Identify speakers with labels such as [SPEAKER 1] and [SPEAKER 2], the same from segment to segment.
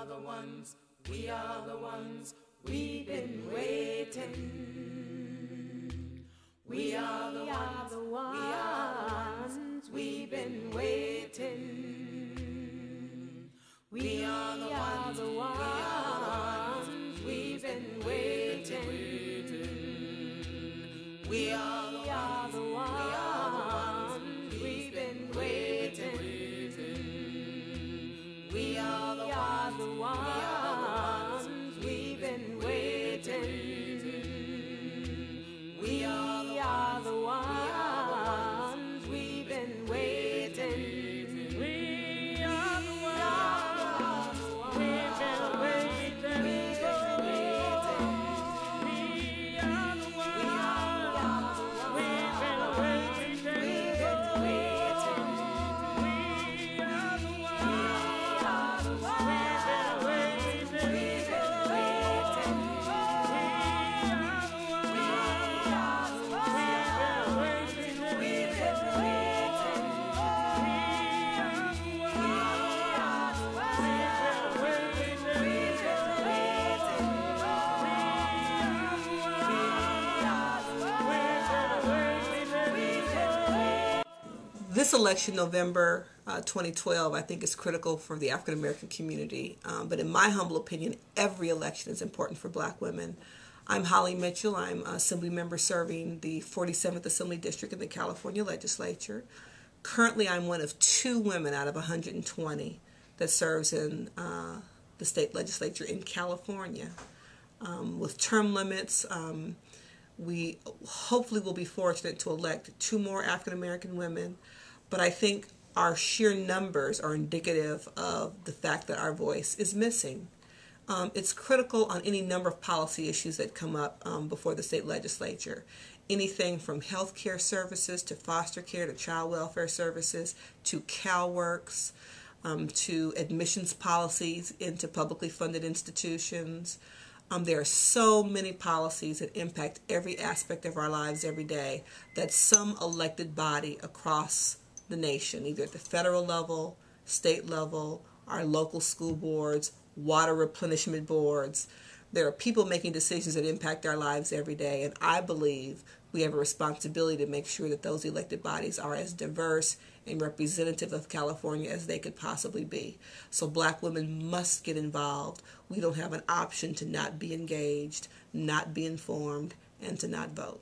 [SPEAKER 1] are the ones, we are the ones, we've been waiting. We are the ones, we are the ones, we've been waiting. We are the ones, we are the ones, we've been waiting. We are the ones, we've been waiting. We are the ones, we've been waiting. We are the ones, we've been waiting. We are the ones, we've been waiting. We are the ones, we've been waiting.
[SPEAKER 2] This election, November 2012, I think is critical for the African American community. But in my humble opinion, every election is important for black women. I'm Holly Mitchell. I'm an assembly member serving the 47th Assembly District in the California Legislature. Currently, I'm one of 2 women out of 120 that serves in the state legislature in California. With term limits, we hopefully will be fortunate to elect 2 more African American women. But I think our sheer numbers are indicative of the fact that our voice is missing. It's critical on any number of policy issues that come up before the state legislature. Anything from health care services to foster care to child welfare services to CalWorks to admissions policies into publicly funded institutions. There are so many policies that impact every aspect of our lives every day that some elected body across the nation, either at the federal level, state level, our local school boards, water replenishment boards, there are people making decisions that impact our lives every day, and I believe we have a responsibility to make sure that those elected bodies are as diverse and representative of California as they could possibly be. So black women must get involved. We don't have an option to not be engaged, not be informed, and to not vote.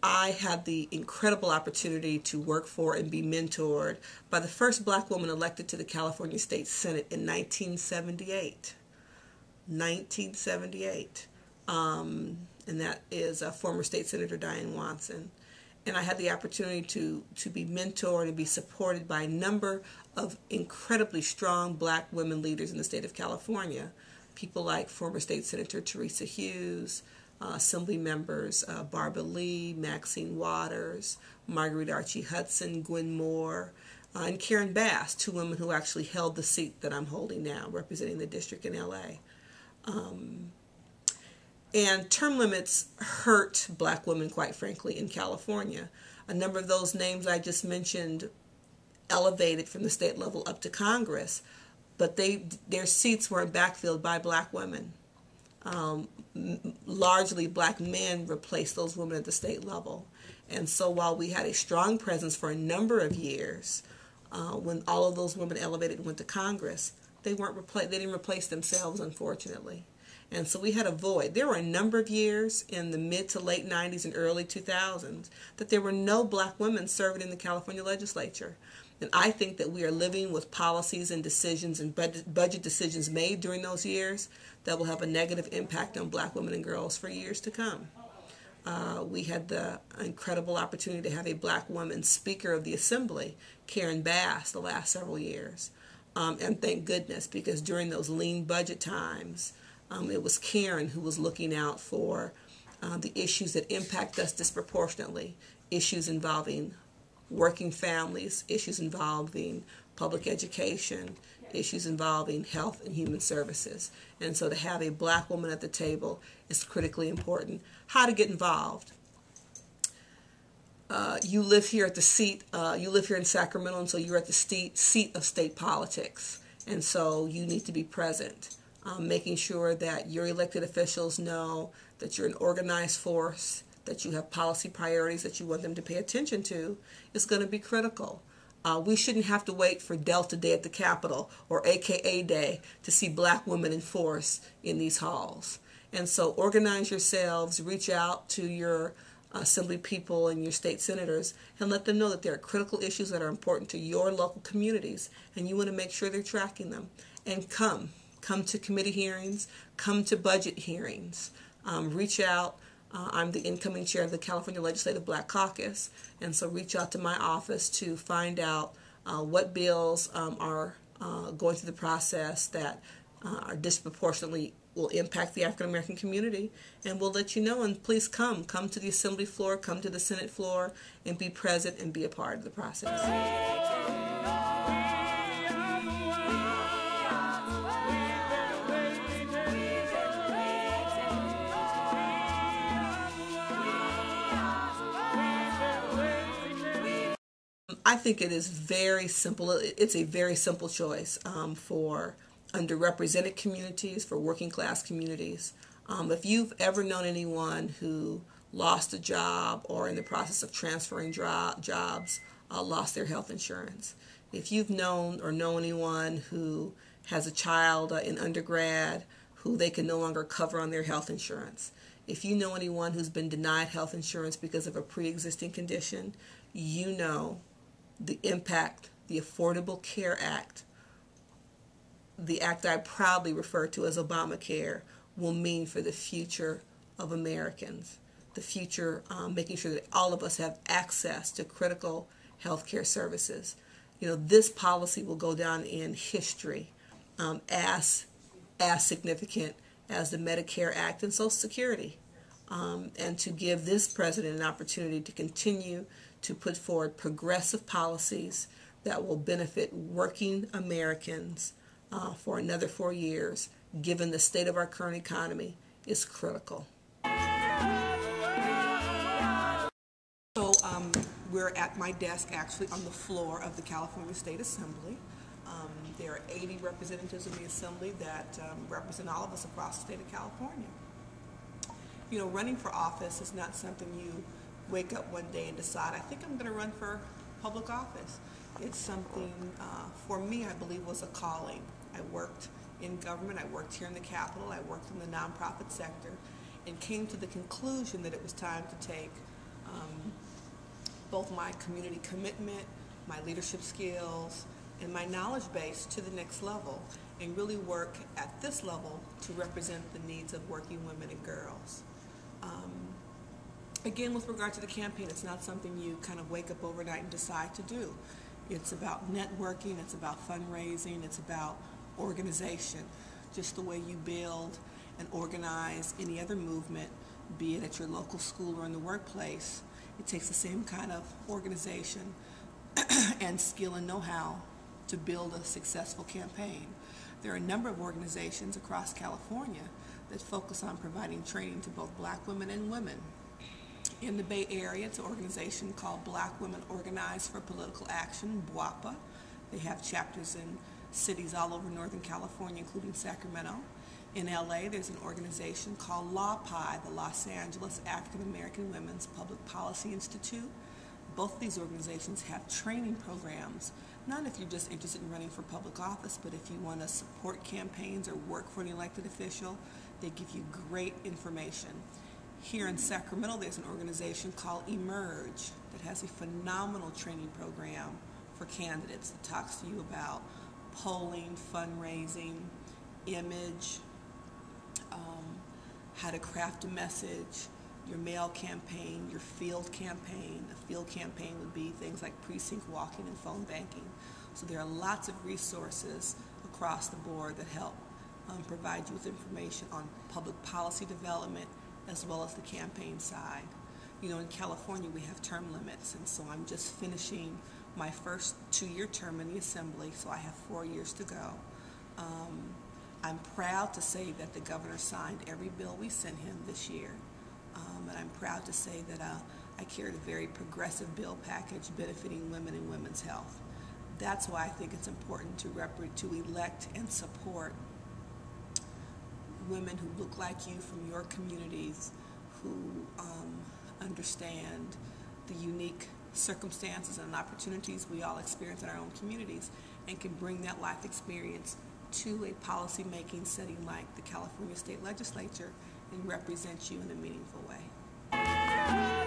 [SPEAKER 2] I had the incredible opportunity to work for and be mentored by the first black woman elected to the California State Senate in 1978. 1978. And that is former State Senator Diane Watson. And I had the opportunity to be mentored and be supported by a number of incredibly strong black women leaders in the state of California. People like former State Senator Teresa Hughes, Assembly members Barbara Lee, Maxine Waters, Marguerite Archie Hudson, Gwen Moore, and Karen Bass, 2 women who actually held the seat that I'm holding now, representing the district in LA. And term limits hurt black women, quite frankly, in California. A number of those names I just mentioned elevated from the state level up to Congress, but their seats weren't backfilled by black women. Largely black men replaced those women at the state level. And so while we had a strong presence for a number of years, when all of those women elevated and went to Congress, they didn't replace themselves, unfortunately. And so we had a void. There were a number of years in the mid to late 90s and early 2000s that there were no black women serving in the California legislature. And I think that we are living with policies and decisions and budget decisions made during those years that will have a negative impact on black women and girls for years to come. We had the incredible opportunity to have a black woman Speaker of the Assembly, Karen Bass, the last several years. And thank goodness, because during those lean budget times, it was Karen who was looking out for the issues that impact us disproportionately, issues involving working families, issues involving public education, issues involving health and human services. And so to have a black woman at the table is critically important. How to get involved. You live here at the seat, you live here in Sacramento, and so you're at the seat of state politics. And so you need to be present, making sure that your elected officials know that you're an organized force, that you have policy priorities that you want them to pay attention to, is going to be critical. We shouldn't have to wait for Delta Day at the Capitol or AKA Day to see black women in force in these halls. And so organize yourselves, reach out to your assembly people and your state senators and let them know that there are critical issues that are important to your local communities, and you want to make sure they're tracking them. And come to committee hearings, come to budget hearings, reach out. I'm the incoming chair of the California Legislative Black Caucus, and so reach out to my office to find out what bills are going through the process that are disproportionately will impact the African American community, and we'll let you know. And please come to the Assembly floor, come to the Senate floor, and be present and be a part of the process. I think it is very simple. It's a very simple choice for underrepresented communities, for working class communities. If you've ever known anyone who lost a job or in the process of transferring jobs, lost their health insurance. If you've known or know anyone who has a child in undergrad who they can no longer cover on their health insurance. If you know anyone who's been denied health insurance because of a pre-existing condition, you know the impact the Affordable Care Act, the act I proudly refer to as Obamacare, will mean for the future of Americans. The future, making sure that all of us have access to critical health care services. You know, this policy will go down in history as significant as the Medicare Act and Social Security. And to give this president an opportunity to continue to put forward progressive policies that will benefit working Americans for another 4 years, given the state of our current economy, is critical. So we're at my desk actually on the floor of the California State Assembly. There are 80 representatives in the Assembly that represent all of us across the state of California. You know, running for office is not something you wake up one day and decide, I think I'm going to run for public office. It's something, for me, I believe was a calling. I worked in government, I worked here in the Capitol, I worked in the nonprofit sector, and came to the conclusion that it was time to take both my community commitment, my leadership skills, and my knowledge base to the next level, and really work at this level to represent the needs of working women and girls. Again, with regard to the campaign, it's not something you kind of wake up overnight and decide to do. It's about networking, it's about fundraising, it's about organization, just the way you build and organize any other movement, be it at your local school or in the workplace. It takes the same kind of organization and skill and know-how to build a successful campaign. There are a number of organizations across California that focus on providing training to both black women and women. In the Bay Area, it's an organization called Black Women Organized for Political Action, BWAPA. They have chapters in cities all over Northern California, including Sacramento. In LA, there's an organization called LAWPI, the Los Angeles African American Women's Public Policy Institute. Both of these organizations have training programs, not if you're just interested in running for public office, but if you want to support campaigns or work for an elected official, they give you great information. Here in Sacramento, there's an organization called Emerge that has a phenomenal training program for candidates that talks to you about polling, fundraising, image, how to craft a message, your mail campaign, your field campaign. A field campaign would be things like precinct walking and phone banking. So there are lots of resources across the board that help provide you with information on public policy development as well as the campaign side. You know, in California we have term limits, and so I'm just finishing my first 2-year term in the Assembly, so I have 4 years to go. I'm proud to say that the governor signed every bill we sent him this year, and I'm proud to say that I carried a very progressive bill package benefiting women and women's health. That's why I think it's important to elect and support women who look like you from your communities, who understand the unique circumstances and opportunities we all experience in our own communities, and can bring that life experience to a policy-making setting like the California State Legislature and represent you in a meaningful way.